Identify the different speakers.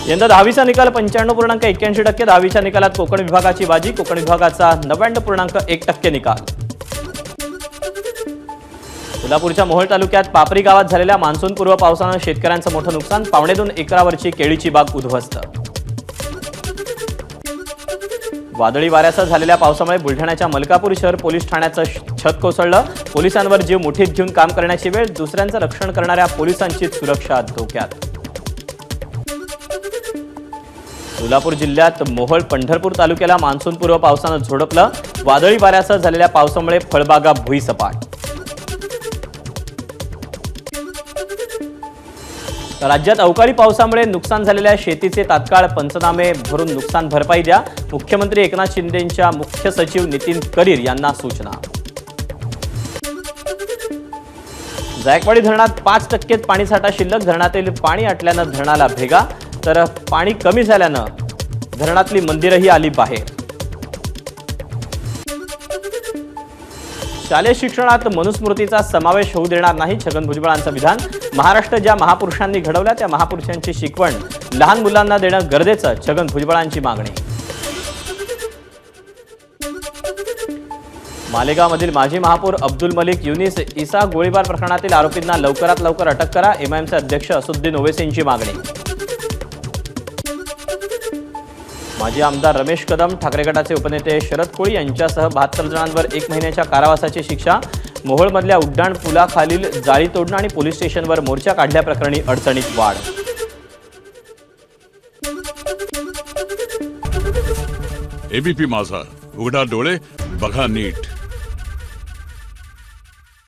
Speaker 1: यंदा 10वीचा निकाल 95.81%. 10वीच्या निकालात कोकण विभागाची बाजी. कोकण विभागाचा 99.1% निकाल. सोलापूरच्या मोहोळ तालुक्यात पापरी गावात झालेल्या मान्सूनपूर्व पावसानं शेतकऱ्यांचं मोठं नुकसान. 2.25 एकरावरची केळीची बाग उद्ध्वस्त. वादळी वाऱ्यासह झालेल्या पावसामुळे बुलढाण्याच्या मलकापूर शहर पोलीस ठाण्याचं छत कोसळलं. पोलिसांवर जीव मुठीत घेऊन काम करण्याची वेळ. दुसऱ्यांचं रक्षण करणाऱ्या पोलिसांची सुरक्षा धोक्यात. सोलापूर जिल्ह्यात मोहोळ पंढरपूर तालुक्याला मान्सूनपूर्व पावसानं झोडपलं. वादळी वाऱ्यासह झालेल्या पावसामुळे फळबागा भुईसपाट. राज्यात अवकाळी पावसामुळे नुकसान झालेल्या शेतीचे तात्काळ पंचनामे भरून नुकसान भरपाई द्या. मुख्यमंत्री एकनाथ शिंदेंच्या मुख्य सचिव नितीन करीर यांना सूचना. जायकवाडी धरणात 5% पाणीसाठा शिल्लक. धरणातील पाणी आटल्यानं धरणाला भेगा, तर पाणी कमी झाल्यानं धरणातली मंदिरही आली बाहेर. शालेय शिक्षणात मनुस्मृतीचा समावेश होऊ देणार नाही, छगन भुजबळांचं विधान. महाराष्ट्र ज्या महापुरुषांनी घडवला त्या महापुरुषांची शिकवण लहान मुलांना देणं गरजेचं, छगन भुजबळांची मागणी. मालेगावमधील माजी महापौर अब्दुल मलिक युनिस इसा गोळीबार प्रकरणातील आरोपींना लवकरात लवकर अटक करा, एमआयएमचे अध्यक्ष असुद्दीन ओवेसींची मागणी. माजी आमदार रमेश कदम, ठाकरे गटाचे उपनेते शरद कोळी यांच्यासह 72 जणांवर 1 महिन्याच्या कारावासाची शिक्षा. मोहोळमधल्या उड्डाण पुलाखालील जाळी तोडणं आणि पोलीस स्टेशनवर मोर्चा काढल्याप्रकरणी अडचणीत वाढ.
Speaker 2: एबीपी माझा, उघडा डोळे बघा नीट.